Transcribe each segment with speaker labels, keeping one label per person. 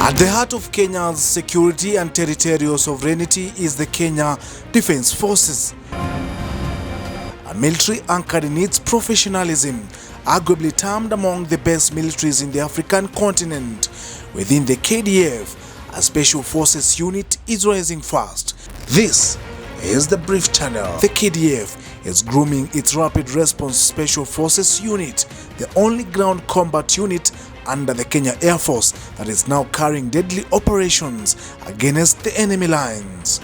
Speaker 1: At the heart of Kenya's security and territorial sovereignty is the Kenya Defence Forces, a military anchored in its professionalism, arguably termed among the best militaries in the African continent. Within the KDF, a special forces unit is rising fast. This is the brief channel. The KDF is grooming its rapid response special forces unit, the only ground combat unit under the Kenya Air Force that is now carrying deadly operations against the enemy lines.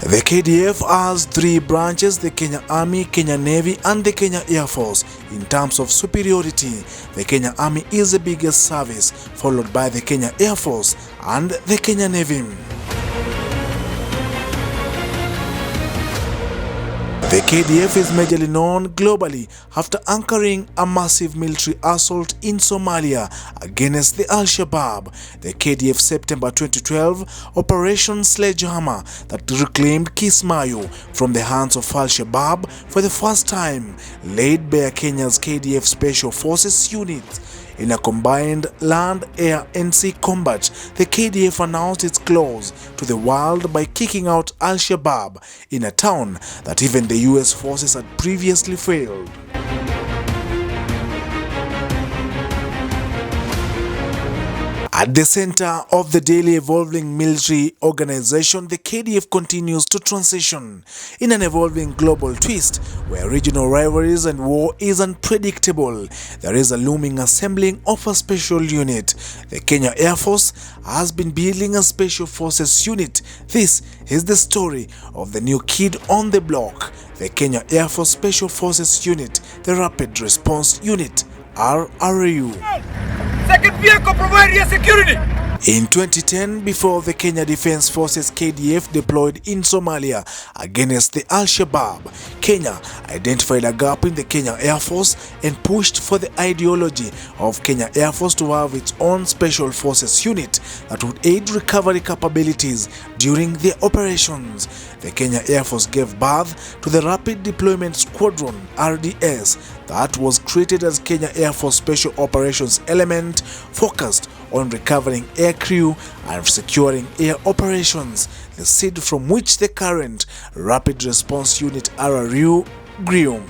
Speaker 1: The KDF has three branches: the Kenya Army, Kenya Navy and the Kenya Air Force. In terms of superiority, the Kenya Army is the biggest service, followed by the Kenya Air Force and the Kenya Navy. The KDF is majorly known globally after anchoring a massive military assault in Somalia against the Al-Shabaab. The KDF September 2012 Operation Sledgehammer that reclaimed Kismayo from the hands of Al-Shabaab for the first time laid bare Kenya's KDF Special Forces Unit. In a combined land, air and sea combat, the KDF announced its close to the world by kicking out Al-Shabaab in a town that even the US forces had previously failed. At the center of the daily evolving military organization, the KDF continues to transition in an evolving global twist where regional rivalries and war is unpredictable. There is a looming assembling of a special unit. The Kenya Air Force has been building a special forces unit. This is the story of the new kid on the block, the Kenya Air Force Special Forces Unit, the Rapid Response Unit, RRU.
Speaker 2: Second vehicle providing security.
Speaker 1: In 2010, before the Kenya Defence Forces KDF deployed in Somalia against the Al-Shabaab, Kenya identified a gap in the Kenya Air Force and pushed for the ideology of Kenya Air Force to have its own special forces unit that would aid recovery capabilities during their operations. The Kenya Air Force gave birth to the Rapid Deployment Squadron (RDS) that was created as Kenya Air Force Special Operations Element focused on recovering air crew and securing air operations, the seed from which the current Rapid Response Unit RRU grew.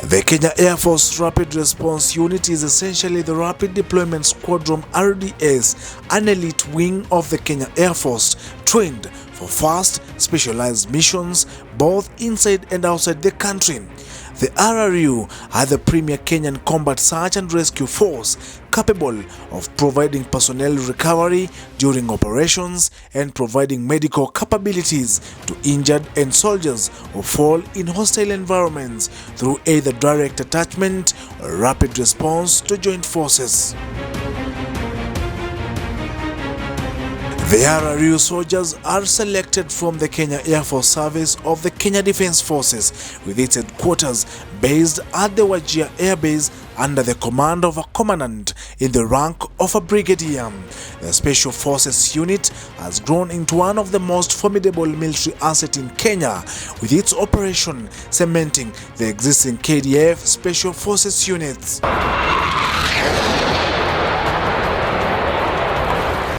Speaker 1: The Kenya Air Force Rapid Response Unit is essentially the Rapid Deployment Squadron RDS, an elite wing of the Kenya Air Force trained for fast, specialized missions both inside and outside the country. The RRU are the premier Kenyan combat search and rescue force capable of providing personnel recovery during operations and providing medical capabilities to injured and soldiers who fall in hostile environments through either direct attachment or rapid response to joint forces. The RRU soldiers are selected from the Kenya Air Force Service of the Kenya Defence Forces, with its headquarters based at the Wajir Air Base under the command of a commandant in the rank of a brigadier. The Special Forces Unit has grown into one of the most formidable military assets in Kenya, with its operation cementing the existing KDF Special Forces Units.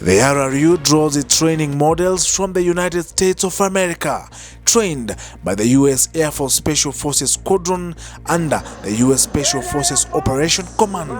Speaker 1: The RRU draws its training models from the United States of America, trained by the U.S. Air Force Special Forces Squadron under the U.S. Special Forces Operation Command.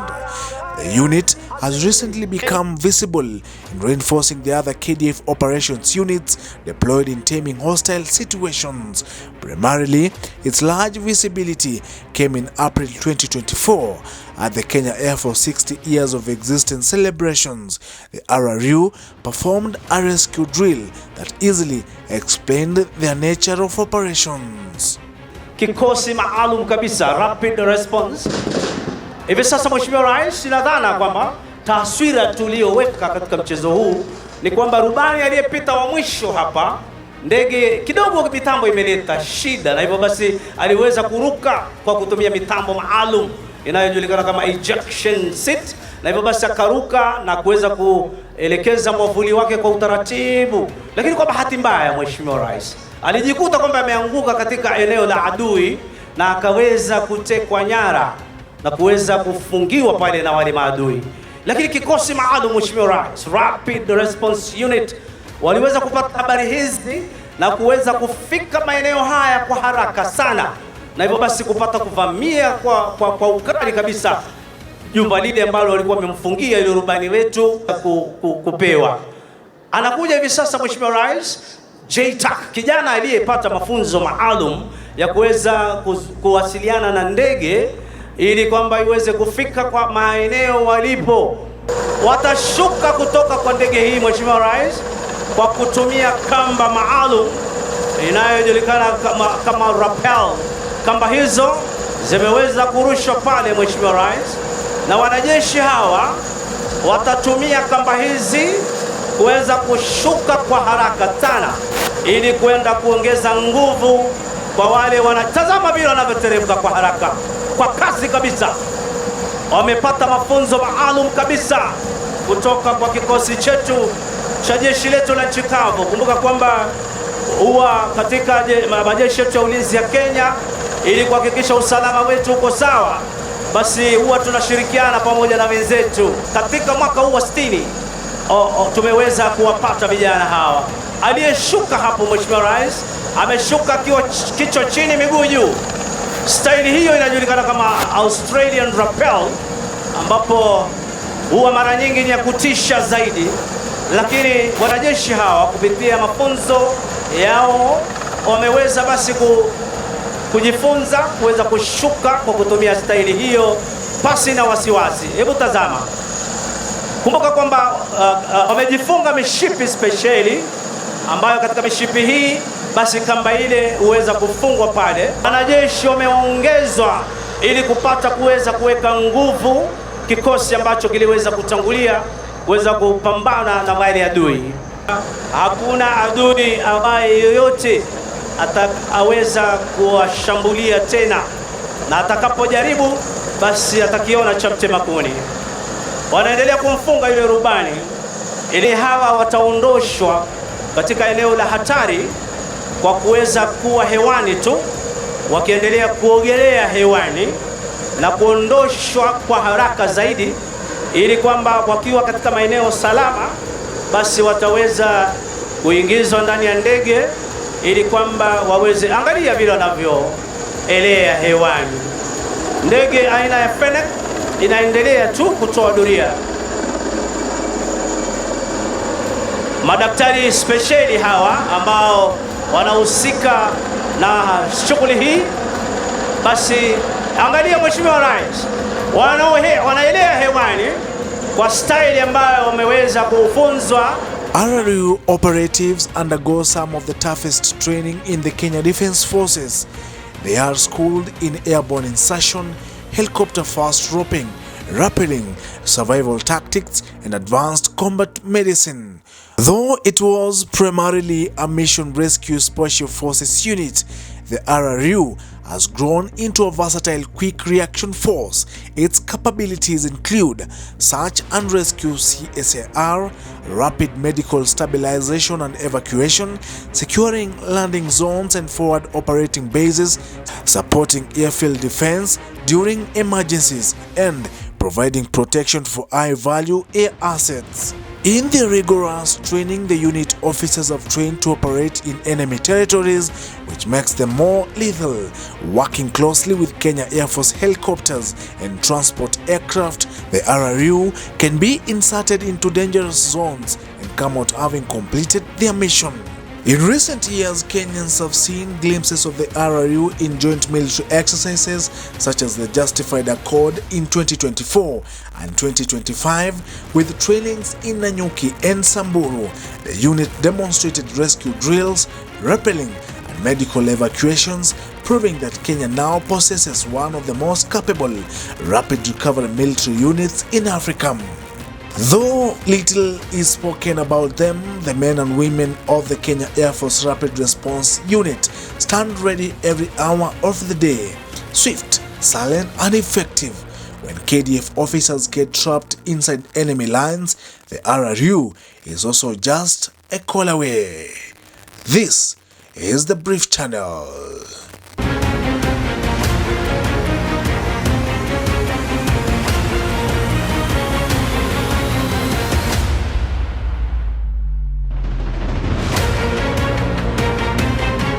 Speaker 1: The unit has recently become visible in reinforcing the other KDF operations units deployed in taming hostile situations. Primarily, its large visibility came in April 2024 at the Kenya Air Force 60 years of existence celebrations. The RRU performed a rescue drill that easily explained their nature of operations.
Speaker 3: Kikosi maalum kabisa, rapid response. Hivi sasa Mheshimiwa Rais, ninadhana kwamba taswira tuliyoweka katika mchezo huu ni kwamba rubani aliyepita wa mwisho hapa, ndege kidogo mitambo imeleta shida, na hivyo basi aliweza kuruka kwa kutumia mitambo maalum inayojulikana kama ejection seat, na hivyo basi akaruka na kuweza kuelekeza mwavuli wake kwa utaratibu. Lakini kwa bahati mbaya Mheshimiwa Rais alijikuta kwamba ameanguka katika eneo la adui na akaweza kutekwa nyara. na kuweza kufungiwa pale na wale maadui. Lakini kikosi maalum, Mheshimiwa Rais, Rapid Response Unit, waliweza kupata habari hizi na kuweza kufika maeneo haya kwa haraka sana, na hivyo basi kupata kuvamia kwa ukali kabisa jumba lile ambalo walikuwa wamemfungia ile rubani wetu kupewa. Anakuja hivi sasa Mheshimiwa Rais JTAC, kijana aliyepata mafunzo maalum ya kuweza kuwasiliana na ndege ili kwamba iweze kufika kwa maeneo walipo. Watashuka kutoka kwa ndege hii Mheshimiwa Rais kwa kutumia kamba maalum inayojulikana kama rappel. Kamba hizo zimeweza kurushwa pale Mheshimiwa Rais, na wanajeshi hawa watatumia kamba hizi kuweza kushuka kwa haraka sana ili kwenda kuongeza nguvu kwa wale wanatazama vile wanavyoteremka kwa haraka, kwa kasi kabisa. Wamepata mafunzo maalum kabisa kutoka kwa kikosi chetu cha jeshi letu la nchi kavu. Kumbuka kwamba huwa katika majeshi yetu ya ulinzi ya Kenya, ili kuhakikisha usalama wetu uko sawa, basi huwa tunashirikiana pamoja na wenzetu. Katika mwaka huu wa 60 tumeweza kuwapata vijana hawa. Aliyeshuka hapo Mheshimiwa Rais ameshuka kichwa chini miguu juu. Staili hiyo inajulikana kama Australian rappel, ambapo huwa mara nyingi ni ya kutisha zaidi, lakini wanajeshi hawa kupitia mafunzo yao wameweza basi kujifunza kuweza kushuka kwa kutumia staili hiyo pasi na wasiwasi. Hebu tazama, kumbuka kwamba wamejifunga mishipi speciali, ambayo katika mishipi hii basi kamba ile huweza kufungwa pale. Wanajeshi wameongezwa ili kupata kuweza kuweka nguvu kikosi ambacho kiliweza kutangulia kuweza kupambana na wale adui. Hakuna adui ambaye yoyote ataweza kuwashambulia tena, na atakapojaribu basi atakiona cha mtema kuni. Wanaendelea kumfunga yule rubani ili hawa wataondoshwa katika eneo la hatari kwa kuweza kuwa hewani tu, wakiendelea kuogelea hewani na kuondoshwa kwa haraka zaidi, ili kwamba wakiwa katika maeneo salama basi wataweza kuingizwa ndani ya ndege ili kwamba waweze, angalia vile wanavyoelea hewani. Ndege aina ya Fennec inaendelea tu kutoa doria. Madaktari speciali hawa ambao wanahusika na shughuli hii, basi angalia Mheshimiwa Rais, wanaelea hewani kwa style ambayo wameweza kufunzwa.
Speaker 1: RRU operatives undergo some of the toughest training in the Kenya Defence Forces. They are schooled in airborne insertion, helicopter fast roping, rappelling, survival tactics, and advanced combat medicine. Though it was primarily a mission rescue special forces unit, the RRU has grown into a versatile quick reaction force. Its capabilities include search and rescue CSAR, rapid medical stabilization and evacuation, securing landing zones and forward operating bases, supporting airfield defense during emergencies, and providing protection for high-value air assets. In the rigorous training, the unit officers have trained to operate in enemy territories, which makes them more lethal. Working closely with Kenya Air Force helicopters and transport aircraft, the RRU can be inserted into dangerous zones and come out having completed their mission. In recent years, Kenyans have seen glimpses of the RRU in joint military exercises such as the Justified Accord in 2024 and 2025, with trainings in Nanyuki and Samburu. The unit demonstrated rescue drills, rappelling, and medical evacuations, proving that Kenya now possesses one of the most capable rapid recovery military units in Africa. Though little is spoken about them, the men and women of the Kenya Air Force Rapid Response Unit stand ready every hour of the day, swift, silent, and effective. When KDF officers get trapped inside enemy lines, the RRU is also just a call away. This is the Brief Channel.